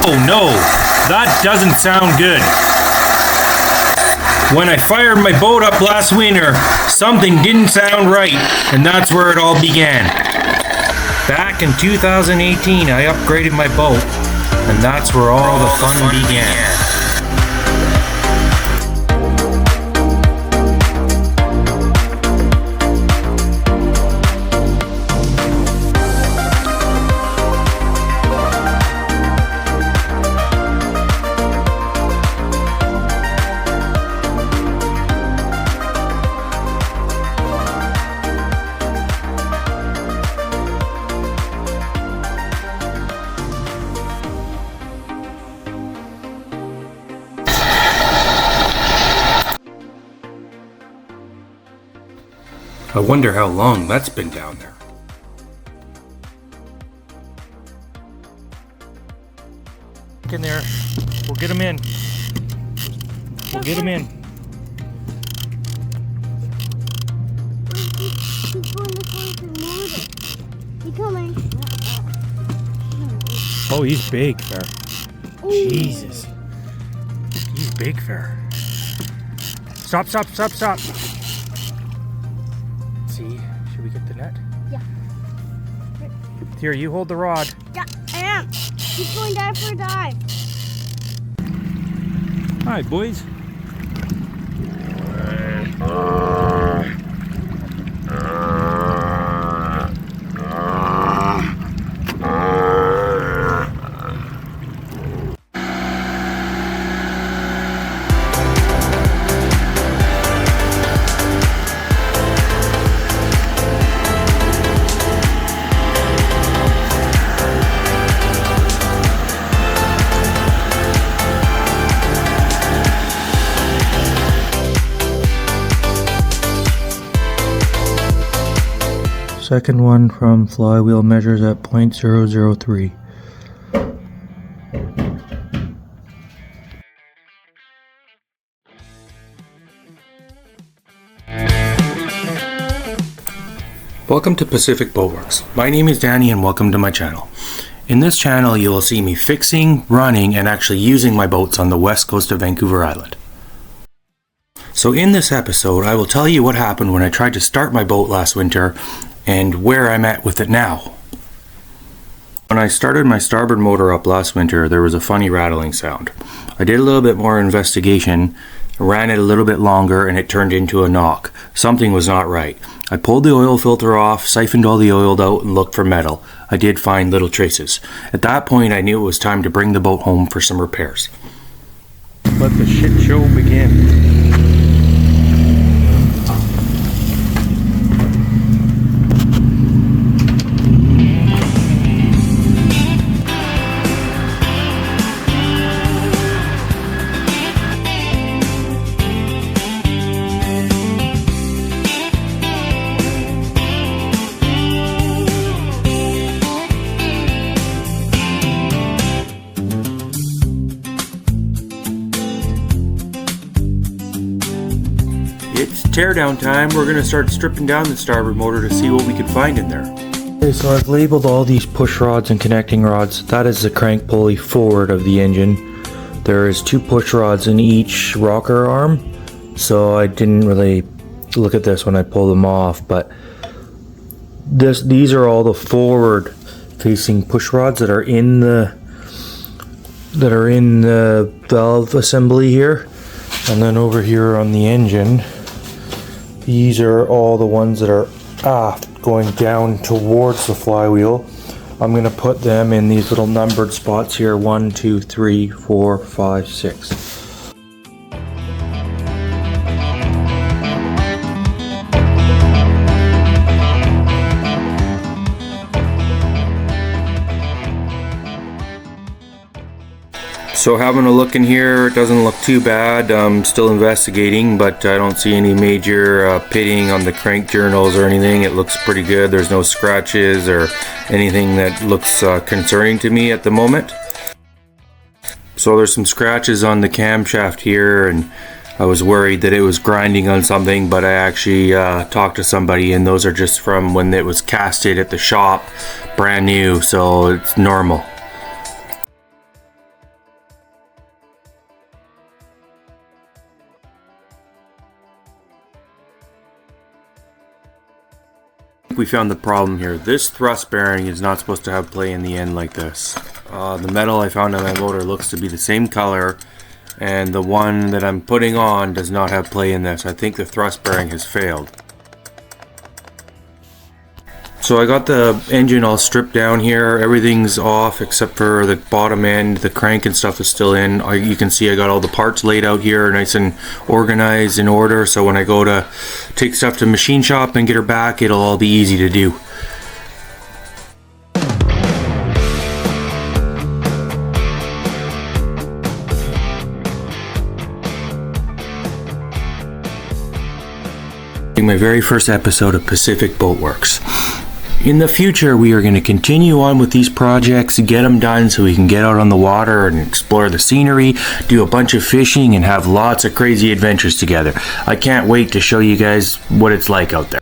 Oh no, that doesn't sound good. When I fired my boat up last winter, something didn't sound right, and that's where it all began. Back in 2018, I upgraded my boat, and that's where all the fun began. I wonder how long that's been down there. In there. We'll get him in. We'll get him in. He's going to the motor. He's coming. Oh, he's big, Fair. Ooh. Jesus. He's big, Fair. Stop, stop, stop, stop. See, should we get the net? Yeah. Here, you hold the rod. Yeah, I am. He's going dive for a dive. Hi, boys. Second one from Flywheel measures at 0.003. Welcome to Pacific Boatworks. My name is Danny and welcome to my channel. In this channel you will see me fixing, running, and actually using my boats on the west coast of Vancouver Island. So in this episode I will tell you what happened when I tried to start my boat last winter and where I'm at with it now. When I started my starboard motor up last winter, there was a funny rattling sound. I did a little bit more investigation, ran it a little bit longer, and it turned into a knock. Something was not right. I pulled the oil filter off, siphoned all the oil out, and looked for metal. I did find little traces. At that point I knew it was time to bring the boat home for some repairs. Let the shit show begin. It's teardown time. We're going to start stripping down the starboard motor to see what we can find in there. Okay, so I've labeled all these push rods and connecting rods. That is the crank pulley forward of the engine. There is 2 push rods in each rocker arm, so I didn't really look at this when I pulled them off, but these are all the forward facing push rods that are in the valve assembly here. And then over here on the engine, these are all the ones that are aft going down towards the flywheel. I'm going to put them in these little numbered spots here: 1, 2, 3, 4, 5, 6. So having a look in here, it doesn't look too bad. I'm still investigating, but I don't see any major pitting on the crank journals or anything. It looks pretty good. There's no scratches or anything that looks concerning to me at the moment. So there's some scratches on the camshaft here, and I was worried that it was grinding on something, but I actually talked to somebody, and those are just from when it was casted at the shop, brand new, so it's normal. we found the problem here. This thrust bearing is not supposed to have play in the end like this. The metal I found on my motor looks to be the same color, and the one that I'm putting on does not have play in this. I think the thrust bearing has failed. So I got the engine all stripped down here. Everything's off except for the bottom end. The crank and stuff is still in. You can see I got all the parts laid out here, nice and organized in order. So when I go to take stuff to machine shop and get her back, it'll all be easy to do. My very first episode of Pacific Boat Works. In the future, we are going to continue on with these projects, get them done so we can get out on the water and explore the scenery, do a bunch of fishing, and have lots of crazy adventures together. I can't wait to show you guys what it's like out there.